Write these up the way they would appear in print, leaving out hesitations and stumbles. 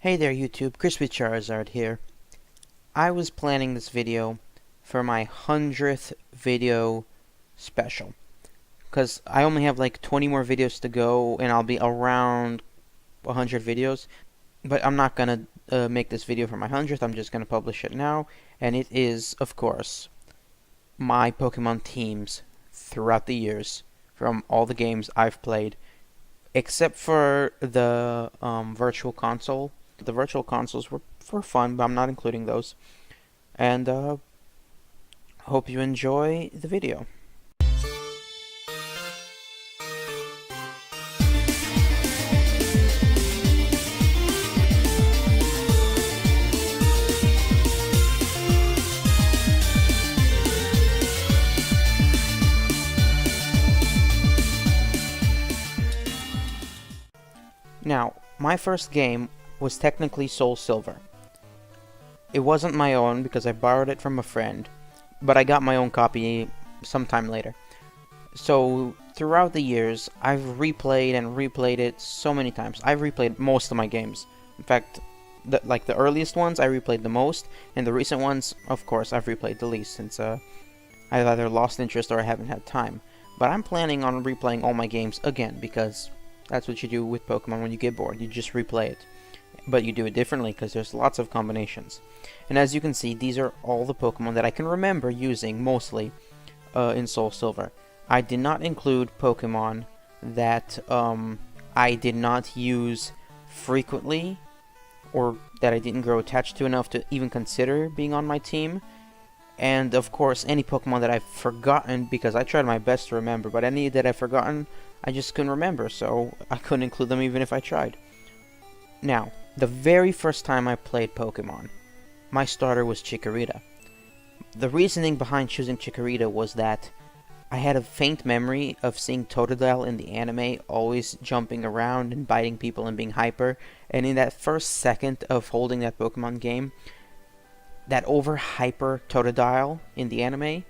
Hey there YouTube, Crispy Charizard here. I was planning this video for my 100th video special, because I only have like 20 more videos to go and I'll be around 100 videos, but I'm not gonna make this video for my 100th, I'm just gonna publish it now, and it is, of course, my Pokemon teams throughout the years from all the games I've played, except for the Virtual Console. The Virtual Consoles were for fun, but I'm not including those. And hope you enjoy the video. Now, my first game was technically SoulSilver. It wasn't my own because I borrowed it from a friend, but I got my own copy sometime later. So throughout the years, I've replayed and replayed it so many times. I've replayed most of my games. In fact, the earliest ones I replayed the most, and the recent ones, of course, I've replayed the least since I've either lost interest or I haven't had time. But I'm planning on replaying all my games again because that's what you do with Pokemon when you get bored. You just replay it. But you do it differently because there's lots of combinations. And as you can see, these are all the Pokemon that I can remember using mostly in SoulSilver. I did not include Pokemon that I did not use frequently or that I didn't grow attached to enough to even consider being on my team. And of course, any Pokemon that I've forgotten, because I tried my best to remember, but any that I've forgotten, I just couldn't remember, so I couldn't include them even if I tried. Now, the very first time I played Pokemon, my starter was Chikorita. The reasoning behind choosing Chikorita was that I had a faint memory of seeing Totodile in the anime always jumping around and biting people and being hyper, and in that first second of holding that Pokemon game, that over-hyper Totodile in the anime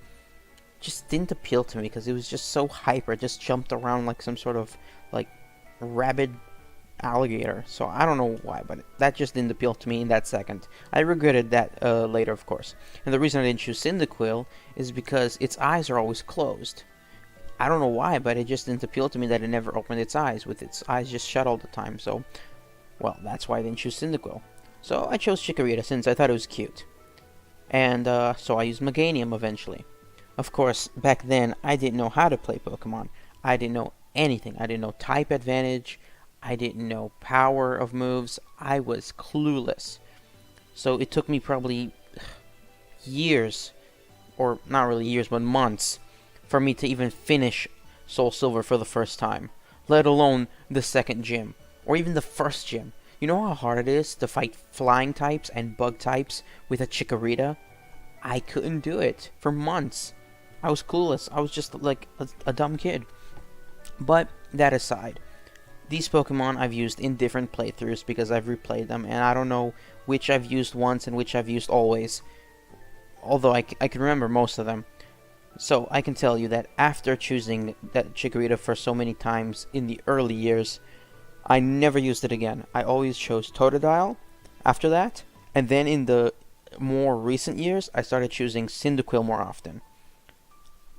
just didn't appeal to me because it was just so hyper, it just jumped around like some sort of like rabid alligator. So I don't know why, but that just didn't appeal to me in that second. I regretted that later, of course. And the reason I didn't choose Cyndaquil is because its eyes are always closed. I don't know why, but it just didn't appeal to me that it never opened its eyes, with its eyes just shut all the time. So, well, that's why I didn't choose Cyndaquil. So I chose Chikorita since I thought it was cute. And so I used Meganium eventually. Of course, back then, I didn't know how to play Pokemon. I didn't know anything. I didn't know type advantage. I didn't know power of moves. I was clueless. So it took me probably years, or not really years, but months, for me to even finish SoulSilver for the first time, let alone the second gym, or even the first gym. You know how hard it is to fight flying types and bug types with a Chikorita? I couldn't do it for months. I was clueless. I was just like a dumb kid. But that aside, these Pokemon I've used in different playthroughs because I've replayed them, and I don't know which I've used once and which I've used always, although I can remember most of them. So I can tell you that after choosing that Chikorita for so many times in the early years, I never used it again. I always chose Totodile after that, and then in the more recent years, I started choosing Cyndaquil more often.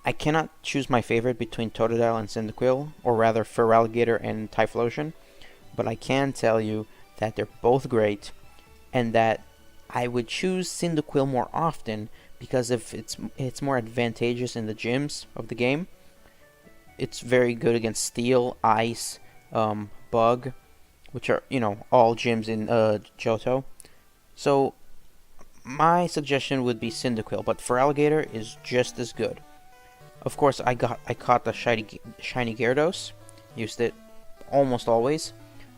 I cannot choose my favorite between Totodile and Cyndaquil, or rather Feraligatr and Typhlosion, but I can tell you that they're both great, and that I would choose Cyndaquil more often because if it's more advantageous in the gyms of the game. It's very good against Steel, Ice, Bug, which are, all gyms in Johto. So my suggestion would be Cyndaquil, but Feraligatr is just as good. Of course, I caught the shiny Gyarados, used it almost always.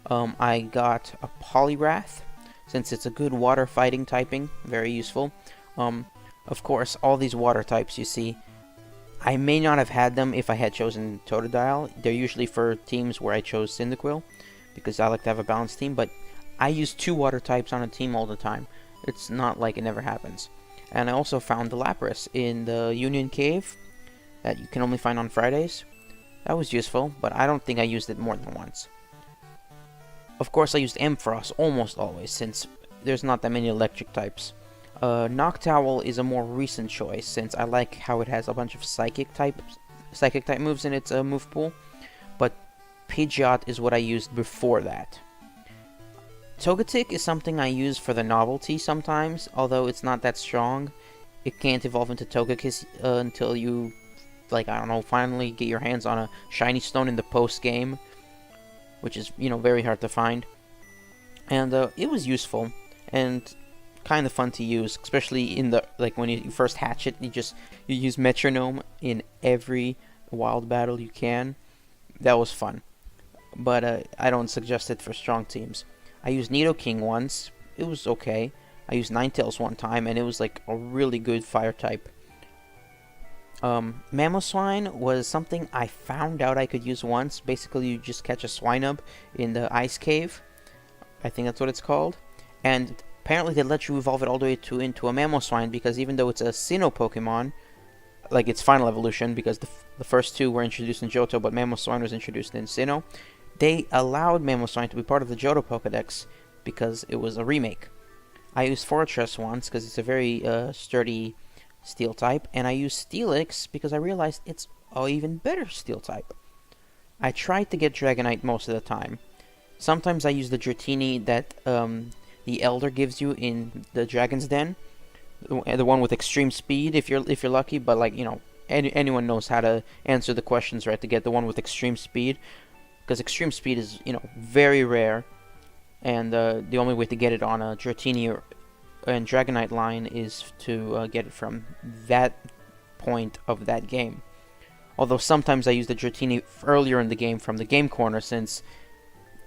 I got a Poliwrath, since it's a good water fighting typing, very useful. Of course, all these water types you see, I may not have had them if I had chosen Totodile. They're usually for teams where I chose Cyndaquil, because I like to have a balanced team, but I use 2 water types on a team all the time. It's not like it never happens. And I also found the Lapras in the Union Cave, that you can only find on Fridays. That was useful, but I don't think I used it more than once. Of course, I used Ampharos almost always, since there's not that many electric types. Noctowl is a more recent choice, since I like how it has a bunch of psychic type moves in its move pool, but Pidgeot is what I used before that. Togetic is something I use for the novelty sometimes, although it's not that strong. It can't evolve into Togekiss until you, like, I don't know, finally get your hands on a shiny stone in the post-game, which is, you know, very hard to find. And it was useful and kind of fun to use, especially in the, like, when you first hatch it, you use Metronome in every wild battle you can. That was fun, but I don't suggest it for strong teams. I used Nidoking once. It was okay. I used Ninetales one time, and it was like a really good fire type. Mamoswine was something I found out I could use once. Basically, you just catch a Swinub in the ice cave. I think that's what it's called. And apparently they let you evolve it all the way into a Mamoswine, because even though it's a Sinnoh Pokemon, like its final evolution, because the first two were introduced in Johto, but Mamoswine was introduced in Sinnoh, they allowed Mamoswine to be part of the Johto Pokedex because it was a remake. I used Fortress once because it's a very sturdy steel type, and I used Steelix because I realized it's an even better steel type. I tried to get Dragonite most of the time. Sometimes I use the Dratini that the Elder gives you in the Dragon's Den, the one with extreme speed if you're lucky, but, like, you know, anyone knows how to answer the questions right to get the one with extreme speed, because extreme speed is, you know, very rare, and the only way to get it on a Dratini and Dragonite line is to get it from that point of that game. Although sometimes I use the Dratini earlier in the game from the game corner, since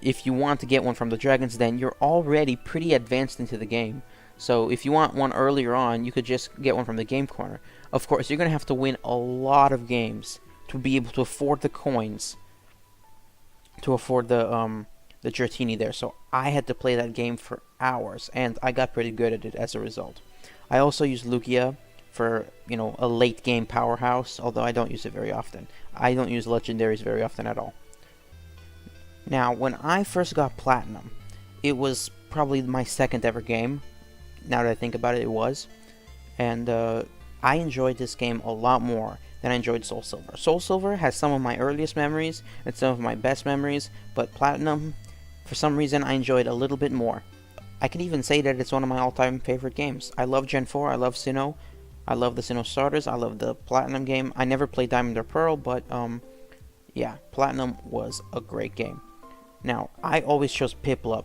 if you want to get one from the Dragon's Den, you're already pretty advanced into the game. So if you want one earlier on, you could just get one from the game corner. Of course, you're going to have to win a lot of games to be able to afford the coins, to afford the Dratini there. So I had to play that game for hours, and I got pretty good at it as a result. I also use Lugia for, you know, a late game powerhouse, although I don't use it very often. I don't use legendaries very often at all. Now, when I first got Platinum, it was probably my second ever game. Now that I think about it, it was. And I enjoyed this game a lot more than I enjoyed SoulSilver. SoulSilver has some of my earliest memories and some of my best memories, but Platinum, for some reason, I enjoyed a little bit more. I can even say that it's one of my all-time favorite games. I love Gen 4, I love Sinnoh, I love the Sinnoh starters, I love the Platinum game. I never played Diamond or Pearl, but yeah, Platinum was a great game. Now, I always chose Piplup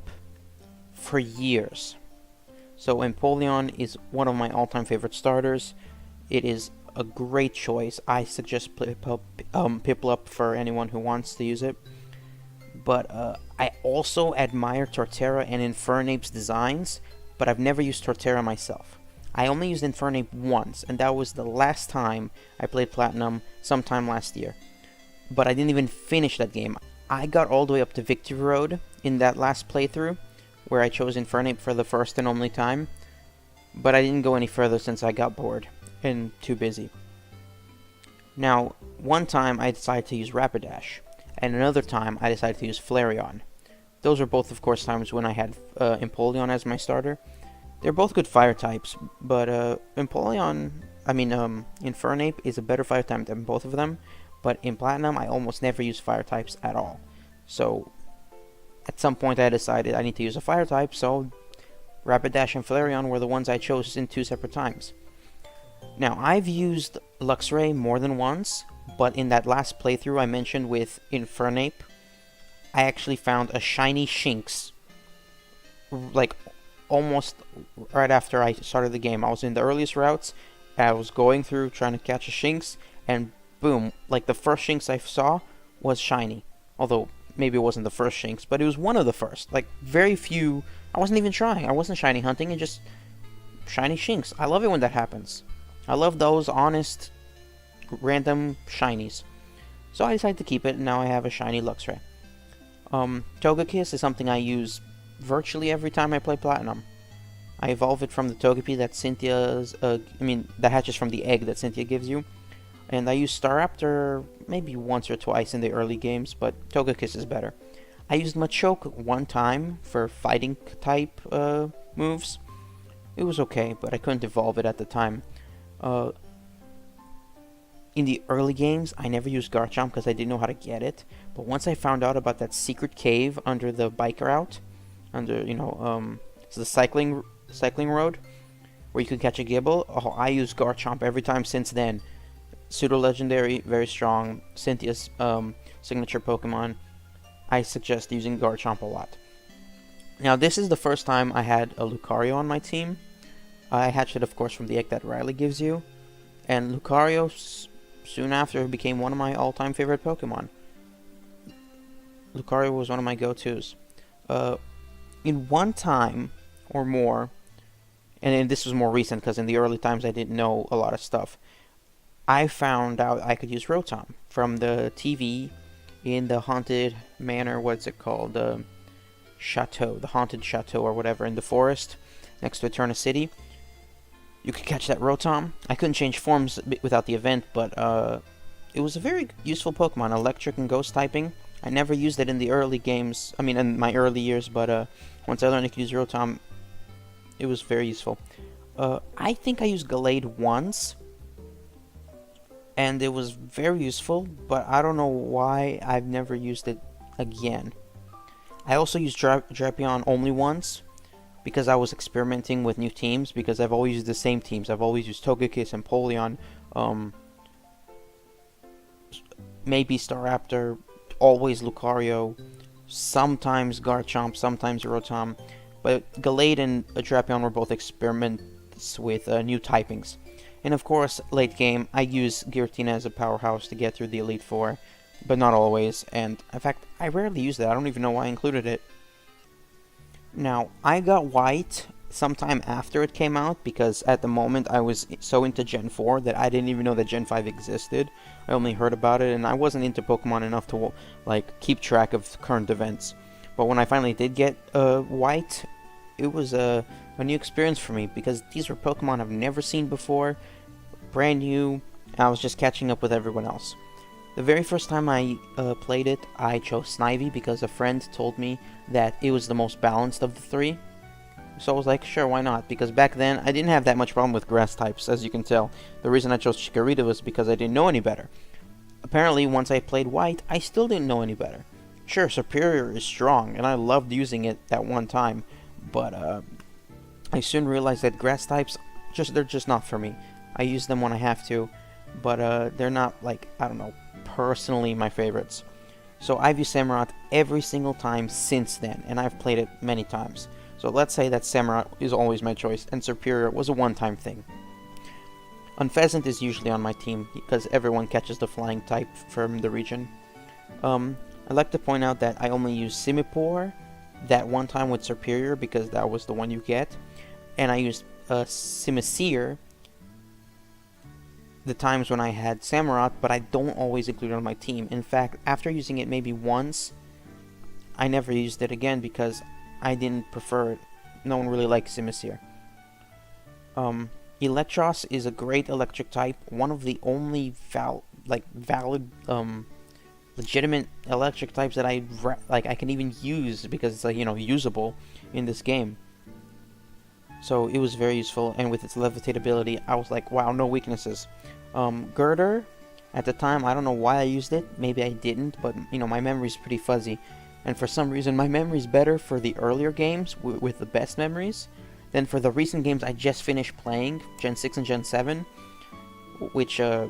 for years. So Empoleon is one of my all-time favorite starters. It is a great choice. I suggest Piplup for anyone who wants to use it. But I also admire Torterra and Infernape's designs, but I've never used Torterra myself. I only used Infernape once, and that was the last time I played Platinum sometime last year. But I didn't even finish that game. I got all the way up to Victory Road in that last playthrough, where I chose Infernape for the first and only time, but I didn't go any further since I got bored and too busy. Now, one time I decided to use Rapidash, and another time I decided to use Flareon. Those were both, of course, times when I had Empoleon as my starter. They're both good fire types, but Infernape is a better fire type than both of them, but in Platinum I almost never use fire types at all. So at some point I decided I need to use a fire type, so Rapidash and Flareon were the ones I chose in 2 separate times. Now, I've used Luxray more than once, but in that last playthrough I mentioned with Infernape, I actually found a shiny Shinx, like, almost right after I started the game. I was in the earliest routes, I was going through trying to catch a Shinx, and boom, like, the first Shinx I saw was shiny. Although, maybe it wasn't the first Shinx, but it was one of the first. Like, very few, I wasn't even trying, I wasn't shiny hunting, and just shiny Shinx. I love it when that happens. I love those honest, random shinies. So I decided to keep it, and now I have a shiny Luxray. Togekiss is something I use virtually every time I play Platinum. I evolve it from the Togepi that Cynthia's, that hatches from the egg that Cynthia gives you. And I use Staraptor maybe once or twice in the early games, but Togekiss is better. I used Machoke one time for fighting type moves. It was okay, but I couldn't evolve it at the time. Uh, in the early games, I never used Garchomp because I didn't know how to get it. But once I found out about that secret cave under the bike route, under it's the cycling road where you could catch a Gibble. Oh, I use Garchomp every time since then. Pseudo legendary, very strong. Cynthia's signature Pokemon. I suggest using Garchomp a lot. Now, this is the first time I had a Lucario on my team. I hatched it, of course, from the egg that Riley gives you. And Lucario, soon after, became one of my all-time favorite Pokemon. Lucario was one of my go-tos. In one time or more, and this was more recent because in the early times I didn't know a lot of stuff, I found out I could use Rotom from the TV in the haunted manor. What's it called? The chateau, the haunted chateau or whatever in the forest next to Eterna City. You could catch that Rotom. I couldn't change forms without the event, but it was a very useful Pokemon, electric and ghost typing. I never used it in the early games, in my early years, but once I learned I could use Rotom, it was very useful. I think I used Gallade once, and it was very useful, but I don't know why I've never used it again. I also used Drapion only once, because I was experimenting with new teams, because I've always used the same teams. I've always used Togekiss and Polion, maybe Staraptor, always Lucario, sometimes Garchomp, sometimes Rotom, but Gallade and Drapion were both experiments with new typings. And of course, late game, I use Giratina as a powerhouse to get through the Elite Four, but not always, and in fact, I rarely use that. I don't even know why I included it. Now, I got White sometime after it came out, because at the moment I was so into Gen 4 that I didn't even know that Gen 5 existed. I only heard about it, and I wasn't into Pokemon enough to keep track of current events. But when I finally did get White, it was a new experience for me, because these were Pokemon I've never seen before, brand new, and I was just catching up with everyone else. The very first time I played it, I chose Snivy because a friend told me that it was the most balanced of the three. So I was like, sure, why not? Because back then, I didn't have that much problem with grass types, as you can tell. The reason I chose Chikorita was because I didn't know any better. Apparently, once I played White, I still didn't know any better. Sure, Superior is strong, and I loved using it that one time, but I soon realized that grass types, they're just not for me. I use them when I have to, but they're not, personally my favorites. So I've used Samurott every single time since then, and I've played it many times. So let's say that Samurott is always my choice, and Superior was a one-time thing. Unpheasant is usually on my team, because everyone catches the flying type from the region. I'd like to point out that I only used Simipour that one time with Superior, because that was the one you get. And I used Simisear the times when I had Samurott, but I don't always include it on my team. In fact, after using it maybe once, I never used it again because I didn't prefer it. No one really likes Simisear. Electros is a great electric type, one of the only valid legitimate electric types that I can even use, because it's usable in this game. So it was very useful, and with its levitate ability, I was like, wow, no weaknesses. Girder, at the time, I don't know why I used it. Maybe I didn't, but my memory's pretty fuzzy. And for some reason, my memory's better for the earlier games with the best memories than for the recent games I just finished playing, Gen 6 and Gen 7, which, you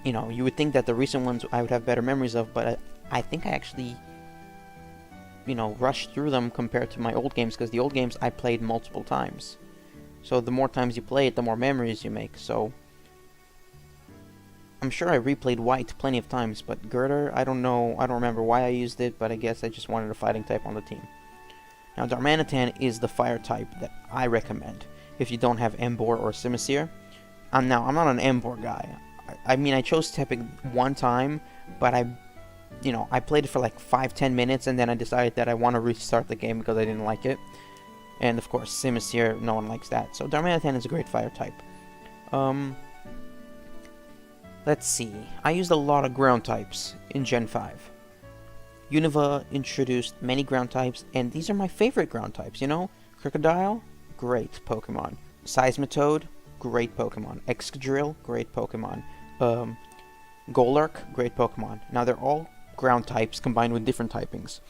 would think that the recent ones I would have better memories of, but I think I actually, rushed through them compared to my old games, because the old games I played multiple times. So the more times you play it, the more memories you make, so I'm sure I replayed White plenty of times, but Girder, I don't remember why I used it, but I guess I just wanted a fighting type on the team. Now, Darmanitan is the fire type that I recommend if you don't have Emboar or Simisear. I'm not an Emboar guy. I chose Tepig one time, but I played it for 5-10 minutes, and then I decided that I want to restart the game because I didn't like it. And of course, Simisear, no one likes that. So Darmanitan is a great fire type. Let's see. I used a lot of ground types in Gen 5. Unova introduced many ground types, and these are my favorite ground types, you know? Crocodile, great Pokemon. Seismitoad, great Pokemon. Excadrill, great Pokemon. Golurk, great Pokemon. Now they're all ground types combined with different typings.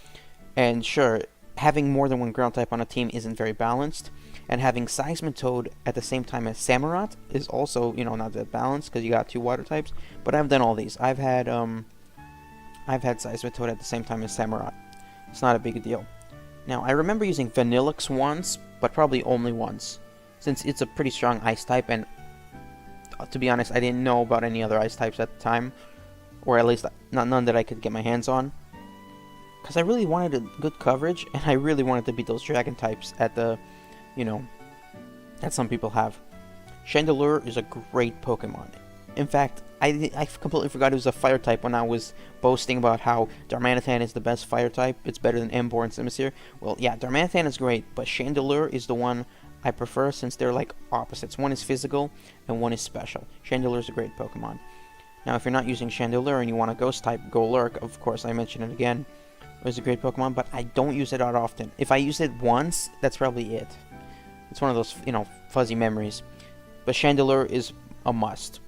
And sure, having more than one ground type on a team isn't very balanced, and having Seismitoad at the same time as Samurott is also, you know, not that balanced because you got two water types. But I've done all these. I've had Seismitoad at the same time as Samurott. It's not a big deal. Now, I remember using Vanillix once, but probably only once, since it's a pretty strong ice type, and to be honest, I didn't know about any other ice types at the time, or at least none that I could get my hands on, because I really wanted a good coverage, and I really wanted to beat those dragon types at the, you know, that some people have. Chandelure is a great Pokemon. In fact, I completely forgot it was a fire type when I was boasting about how Darmanitan is the best fire type. It's better than Emboar and Simisear. Well, yeah, Darmanitan is great, but Chandelure is the one I prefer since they're like opposites. One is physical and one is special. Chandelure is a great Pokemon. Now, if you're not using Chandelure and you want a ghost type, Golurk, of course, I mention it again, is a great Pokemon, but I don't use it that often. If I use it once, that's probably it. It's one of those, you know, fuzzy memories. But Chandelure is a must.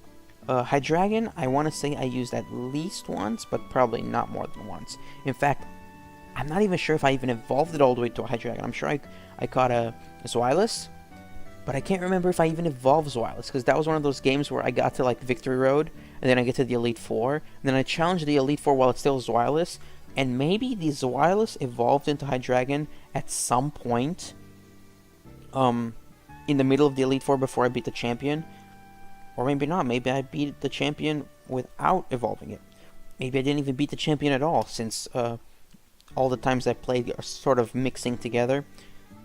Hydreigon, I want to say I used at least once, but probably not more than once. In fact, I'm not even sure if I even evolved it all the way to a Hydreigon. I'm sure I caught a Zweilous, but I can't remember if I even evolved Zweilous, because that was one of those games where I got to like Victory Road, and then I get to the Elite Four, and then I challenged the Elite Four while it's still Zweilous, and maybe the Zweilous evolved into Hydreigon at some point, in the middle of the Elite Four before I beat the champion. Or maybe not. Maybe I beat the champion without evolving it. Maybe I didn't even beat the champion at all, since all the times I played are sort of mixing together.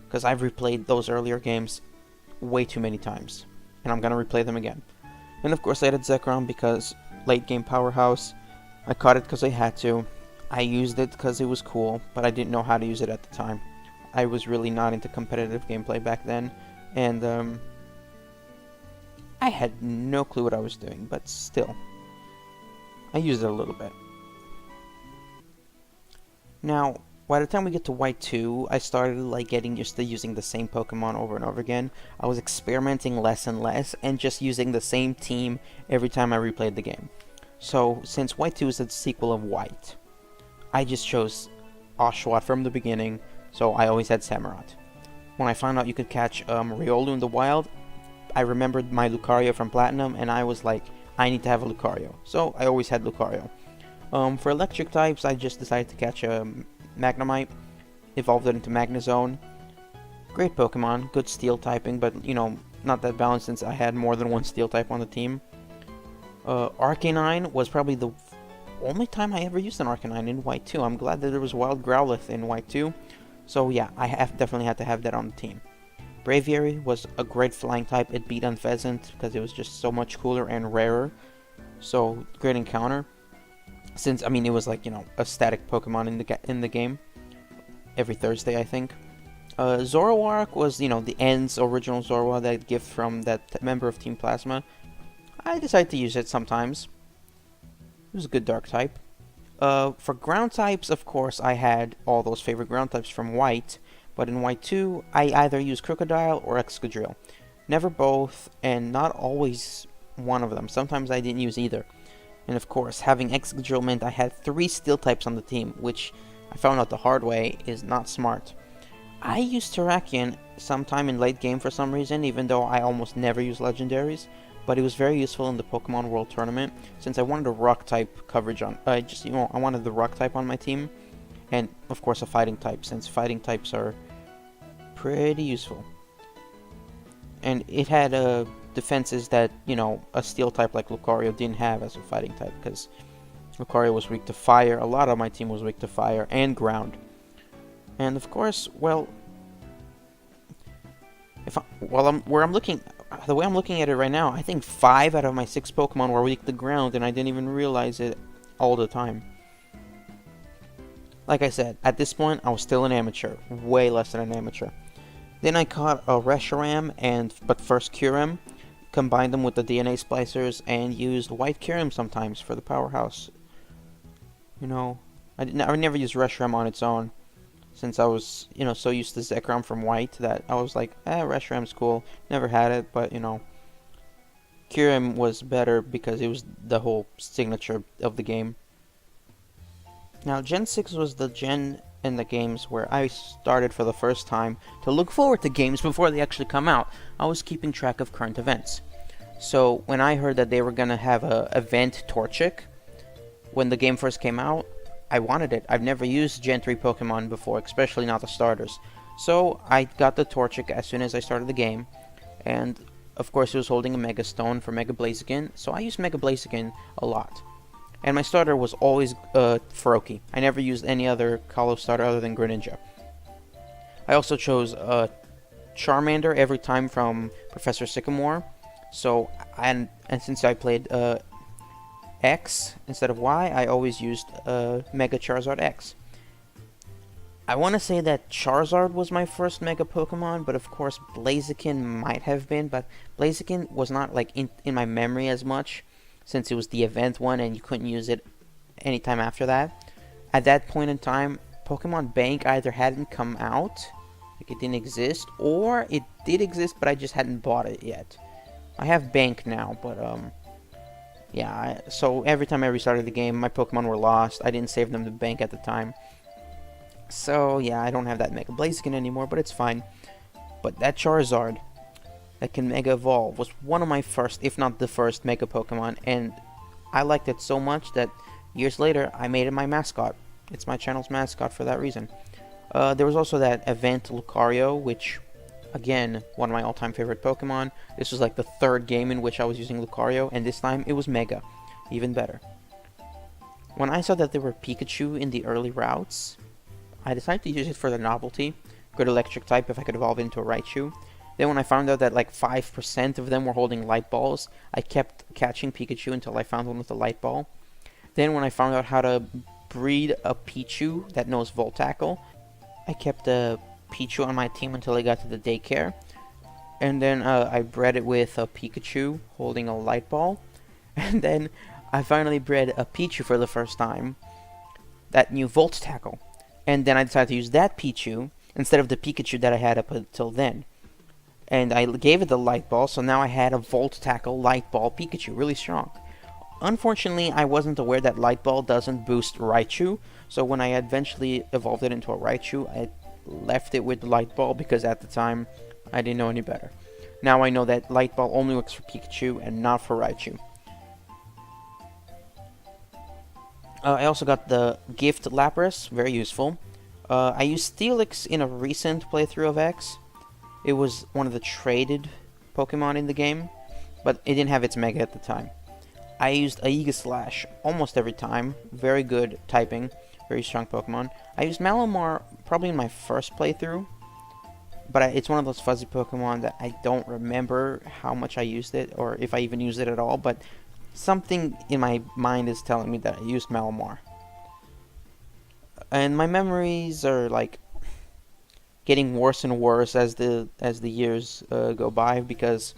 Because I've replayed those earlier games way too many times. And I'm going to replay them again. And of course I added Zekrom because late game powerhouse. I caught it because I had to. I used it because it was cool, but I didn't know how to use it at the time. I was really not into competitive gameplay back then. And I had no clue what I was doing, but still, I used it a little bit. Now, by the time we get to White 2, I started like getting used to using the same Pokemon over and over again. I was experimenting less and less, and just using the same team every time I replayed the game. So, since White 2 is the sequel of White, I just chose Oshawott from the beginning, so I always had Samurott. When I found out you could catch Riolu in the wild, I remembered my Lucario from Platinum, and I was like, I need to have a Lucario. So I always had Lucario. For electric types, I just decided to catch a Magnemite, evolved it into Magnezone. Great Pokemon, good steel typing, but you know, not that balanced since I had more than one steel type on the team. Arcanine was probably the only time I ever used an Arcanine in White 2. I'm glad that there was Wild Growlithe in White 2. So yeah, I definitely had to have that on the team. Braviary was a great flying type. It beat Unpheasant because it was just so much cooler and rarer. So, great encounter. Since, I mean, it was like, you know, a static Pokemon in the game. Every Thursday, I think. Zoroark was, you know, the End's original Zoroark, that gift from that member of Team Plasma. I decided to use it sometimes. It was a good dark type. For ground types, of course, I had all those favorite ground types from White. But in White 2, I either used Crocodile or Excadrill. Never both, and not always one of them. Sometimes I didn't use either. And of course, having Excadrill meant I had 3 steel types on the team, which I found out the hard way is not smart. I used Terrakion sometime in late game for some reason, even though I almost never use legendaries. But it was very useful in the Pokemon World Tournament, since I wanted a rock type coverage on. I wanted the rock type on my team. And of course a fighting type, since fighting types are pretty useful. And it had defenses that, you know, a steel type like Lucario didn't have as a fighting type, because Lucario was weak to fire. A lot of my team was weak to fire and ground. And of course, well, the way I'm looking at it right now, I think 5 out of my 6 Pokemon were weak to ground, and I didn't even realize it all the time. Like I said, at this point, I was still an amateur. Way less than an amateur. Then I caught a Reshiram, but first Kyurem. Combined them with the DNA splicers, and used White Kyurem sometimes for the powerhouse. You know, I never used Reshiram on its own, since I was, so used to Zekrom from White that I was like, Reshiram's cool. Never had it, but, Kyurem was better because it was the whole signature of the game. Now, Gen 6 was the gen in the games where I started for the first time to look forward to games before they actually come out. I was keeping track of current events. So, when I heard that they were going to have a event Torchic, when the game first came out, I wanted it. I've never used Gen 3 Pokemon before, especially not the starters. So, I got the Torchic as soon as I started the game, and of course it was holding a Mega Stone for Mega Blaziken, so I used Mega Blaziken a lot. And my starter was always Froakie. I never used any other Kalos starter other than Greninja. I also chose Charmander every time from Professor Sycamore. So, and since I played X instead of Y, I always used Mega Charizard X. I want to say that Charizard was my first Mega Pokemon, but of course Blaziken might have been, but Blaziken was not like in my memory as much, since it was the event one and you couldn't use it anytime after that. At that point in time, Pokemon Bank either hadn't come out, like it didn't exist, or it did exist but I just hadn't bought it yet. I have Bank now, but yeah, so every time I restarted the game, my Pokemon were lost. I didn't save them to Bank at the time. So yeah, I don't have that Mega Blaziken anymore, but it's fine. But that Charizard that can Mega Evolve was one of my first, if not the first, Mega Pokemon, and I liked it so much that years later I made it my mascot. It's my channel's mascot for that reason. There was also that event Lucario, which, again, one of my all-time favorite Pokemon. This was like the third game in which I was using Lucario, and this time it was Mega. Even better. When I saw that there were Pikachu in the early routes, I decided to use it for the novelty. Good electric type if I could evolve into a Raichu. Then when I found out that like 5% of them were holding light balls, I kept catching Pikachu until I found one with a light ball. Then when I found out how to breed a Pichu that knows Volt Tackle, I kept a Pichu on my team until I got to the daycare. And then I bred it with a Pikachu holding a light ball. And then I finally bred a Pichu for the first time that knew Volt Tackle. And then I decided to use that Pichu instead of the Pikachu that I had up until then. And I gave it the light ball, so now I had a Volt Tackle light ball Pikachu, really strong. Unfortunately, I wasn't aware that light ball doesn't boost Raichu, so when I eventually evolved it into a Raichu, I left it with light ball because at the time I didn't know any better. Now I know that light ball only works for Pikachu and not for Raichu. I also got the Gift Lapras, very useful. I used Steelix in a recent playthrough of X. It was one of the traded Pokemon in the game, but it didn't have its Mega at the time. I used Aegislash almost every time, very good typing, very strong Pokemon. I used Malamar probably in my first playthrough, but it's one of those fuzzy Pokemon that I don't remember how much I used it, or if I even used it at all, but something in my mind is telling me that I used Malamar. And my memories are like getting worse and worse as the years go by, because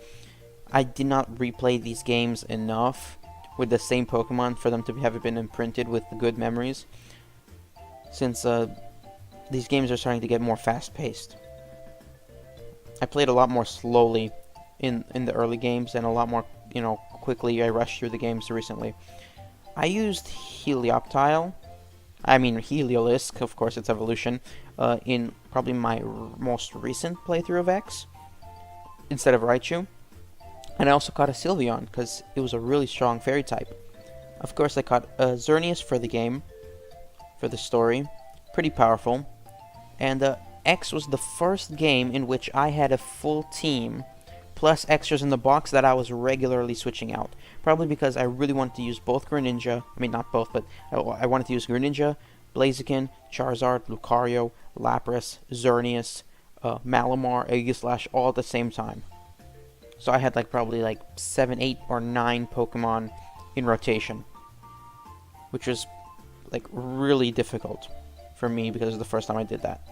I did not replay these games enough with the same Pokemon for them to have been imprinted with good memories, since these games are starting to get more fast-paced. I played a lot more slowly in the early games, and a lot more, quickly I rushed through the games recently. I used Heliolisk, of course its evolution, in probably my most recent playthrough of X, instead of Raichu. And I also caught a Sylveon, because it was a really strong fairy type. Of course I caught Xerneas for the game, for the story, pretty powerful. And X was the first game in which I had a full team, plus extras in the box that I was regularly switching out. Probably because I really wanted to use both Greninja, not both, but I wanted to use Greninja, Blaziken, Charizard, Lucario, Lapras, Xerneas, Malamar, Aegislash, all at the same time. So I had probably 7, 8, or 9 Pokemon in rotation, which was really difficult for me because it was the first time I did that.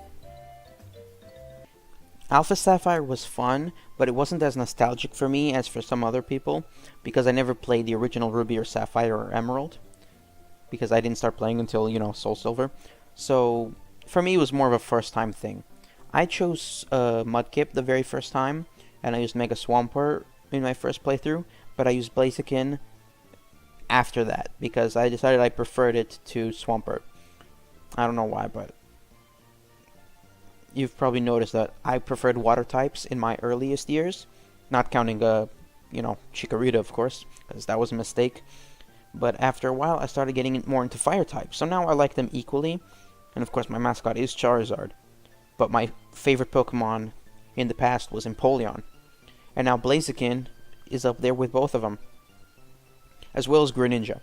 Alpha Sapphire was fun, but it wasn't as nostalgic for me as for some other people, because I never played the original Ruby or Sapphire or Emerald. because I didn't start playing until, SoulSilver. So for me, it was more of a first time thing. I chose Mudkip the very first time, and I used Mega Swampert in my first playthrough, but I used Blaziken after that because I decided I preferred it to Swampert. I don't know why, but you've probably noticed that I preferred water types in my earliest years, not counting Chikorita, of course, because that was a mistake. But after a while, I started getting more into fire types, so now I like them equally. And of course, my mascot is Charizard. But my favorite Pokemon in the past was Empoleon. And now Blaziken is up there with both of them, as well as Greninja.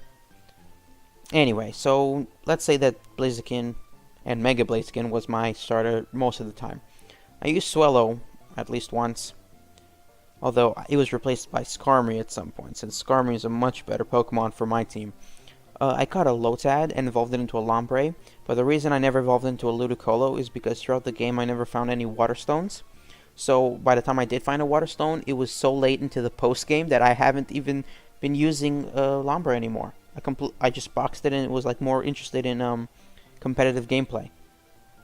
Anyway, so let's say that Blaziken and Mega Blaziken was my starter most of the time. I used Swellow at least once, although it was replaced by Skarmory at some point, since Skarmory is a much better Pokemon for my team. I caught a Lotad and evolved it into a Lombre, but the reason I never evolved into a Ludicolo is because throughout the game I never found any Water Stones. So by the time I did find a Water Stone, it was so late into the post-game that I haven't even been using Lombre anymore. I just boxed it and it was like more interested in competitive gameplay.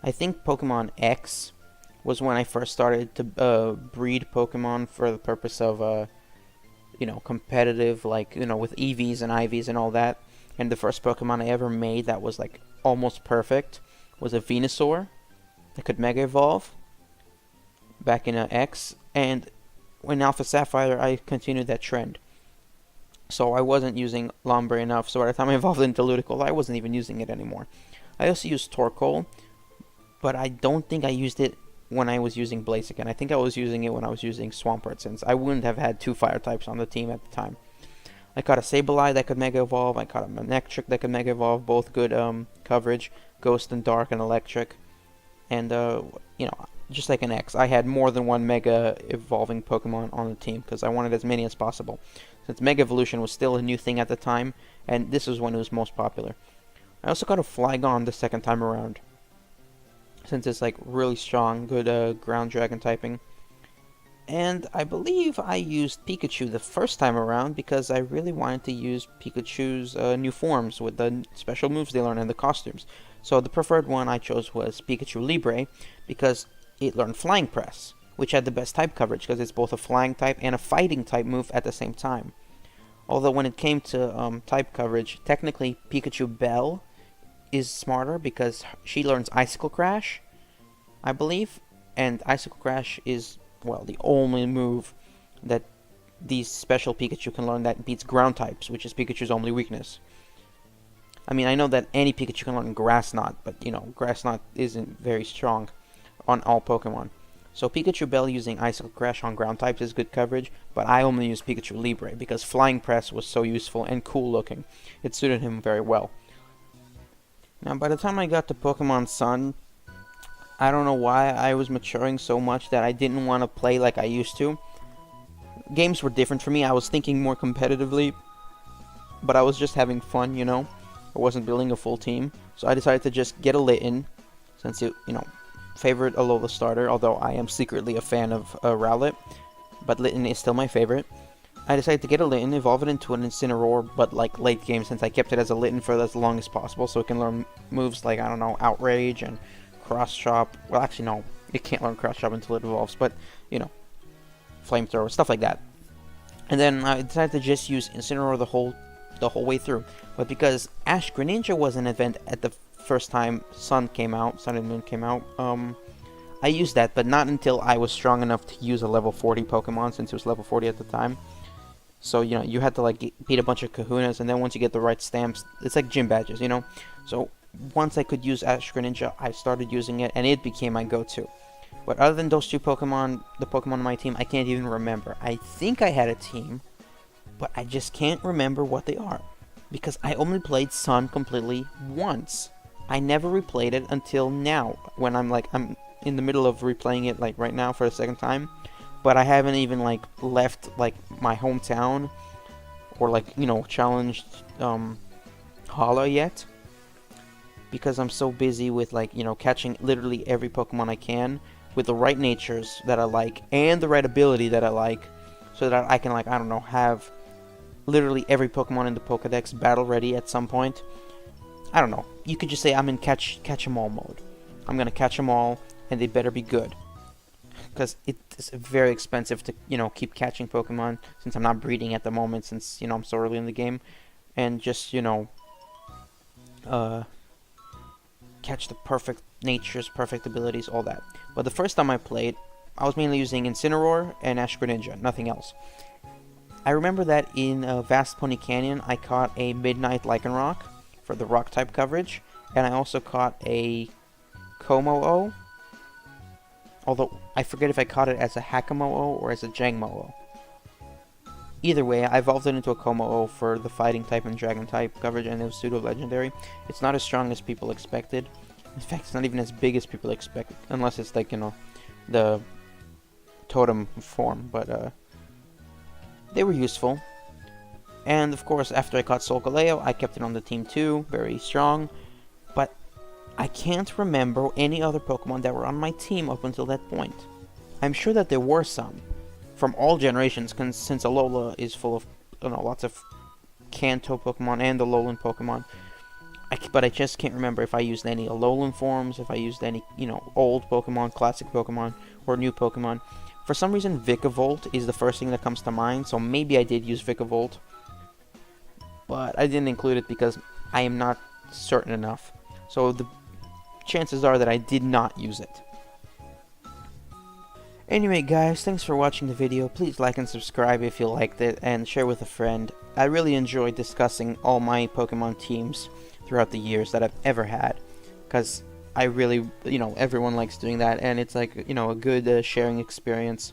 I think Pokemon X was when I first started to breed Pokemon for the purpose of competitive, like, with EVs and IVs and all that. And the first Pokemon I ever made that was like almost perfect was a Venusaur that could Mega Evolve back in X, and in Alpha Sapphire I continued that trend. So I wasn't using Lombre enough, so by the time I evolved into Ludicolo, I wasn't even using it anymore. I also used Torkoal, but I don't think I used it when I was using Blaziken. I think I was using it when I was using Swampert, since I wouldn't have had two fire types on the team at the time. I caught a Sableye that could Mega Evolve. I caught a Manectric that could Mega Evolve. Both good coverage. Ghost and Dark and Electric. And, just like an X, I had more than one Mega Evolving Pokemon on the team because I wanted as many as possible. Since Mega Evolution was still a new thing at the time, and this was when it was most popular. I also got a Flygon the second time around, since it's like really strong, good ground dragon typing. And I believe I used Pikachu the first time around because I really wanted to use Pikachu's new forms with the special moves they learn and the costumes. So the preferred one I chose was Pikachu Libre because it learned Flying Press, which had the best type coverage because it's both a flying type and a fighting type move at the same time. Although when it came to type coverage, technically Pikachu Bell is smarter because she learns Icicle Crash, I believe, and Icicle Crash is, well, the only move that these special Pikachu can learn that beats ground types, which is Pikachu's only weakness. I mean, I know that any Pikachu can learn Grass Knot, but, Grass Knot isn't very strong on all Pokemon. So Pikachu Bell using Icicle Crash on ground types is good coverage, but I only use Pikachu Libre because Flying Press was so useful and cool looking. It suited him very well. Now, by the time I got to Pokemon Sun, I don't know why I was maturing so much that I didn't want to play like I used to. Games were different for me. I was thinking more competitively, but I was just having fun, I wasn't building a full team. So I decided to just get a Litten, since it, favorite Alola starter, although I am secretly a fan of Rowlet, but Litten is still my favorite. I decided to get a Litten, evolve it into an Incineroar, but like late game, since I kept it as a Litten for as long as possible, so it can learn moves like, Outrage and Cross Chop. Well, actually, no, it can't learn Cross Chop until it evolves, but, Flamethrower, stuff like that. And then I decided to just use Incineroar the whole way through. But because Ash Greninja was an event at the first time Sun and Moon came out, I used that, but not until I was strong enough to use a level 40 Pokemon, since it was level 40 at the time. So, you had to, like, beat a bunch of kahunas, and then once you get the right stamps, it's like gym badges, So, once I could use Ash Greninja, I started using it, and it became my go-to. But other than those two Pokemon, the Pokemon on my team, I can't even remember. I think I had a team, but I just can't remember what they are. Because I only played Sun completely once. I never replayed it until now, when I'm in the middle of replaying it, like, right now for the second time. But I haven't even, like, left, like, my hometown, or, like, challenged, Hala yet. Because I'm so busy with, like, catching literally every Pokemon I can, with the right natures that I like, and the right ability that I like, so that I can, like, have literally every Pokemon in the Pokedex battle ready at some point. I don't know. You could just say I'm in catch 'em all mode. I'm gonna catch 'em all, and they better be good, because it's very expensive to keep catching Pokemon since I'm not breeding at the moment, since I'm so early in the game, and just uh, catch the perfect natures, perfect abilities, all that. But the first time I played, I was mainly using Incineroar and Ash Greninja, nothing else. I remember that in Vast Pony Canyon, I caught a Midnight Lycanroc for the rock type coverage, and I also caught a Komo-o, although I forget if I caught it as a Hakamo-o or as a Jangmo-o. Either way, I evolved it into a Komo-o for the fighting type and dragon type coverage, and it was pseudo-legendary. It's not as strong as people expected. In fact, it's not even as big as people expected, unless it's like, the totem form, but they were useful. And of course, after I caught Solgaleo, I kept it on the team too, very strong, but I can't remember any other Pokemon that were on my team up until that point. I'm sure that there were some, from all generations, since Alola is full of lots of Kanto Pokemon and Alolan Pokemon. But I just can't remember if I used any Alolan forms, if I used any, old Pokemon, classic Pokemon, or new Pokemon. For some reason, Vikavolt is the first thing that comes to mind, so maybe I did use Vikavolt. But I didn't include it because I am not certain enough. So the chances are that I did not use it. Anyway guys, thanks for watching the video. Please like and subscribe if you liked it, and share with a friend. I really enjoyed discussing all my Pokemon teams throughout the years that I've ever had, because I really, everyone likes doing that, and it's like, a good sharing experience,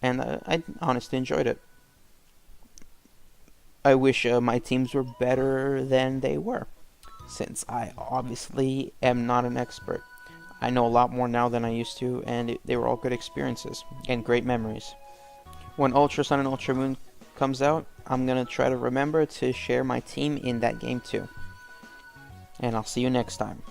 and I honestly enjoyed it. I wish my teams were better than they were, since I obviously am not an expert. I know a lot more now than I used to, and they were all good experiences and great memories. When Ultra Sun and Ultra Moon comes out, I'm gonna try to remember to share my team in that game too. And I'll see you next time.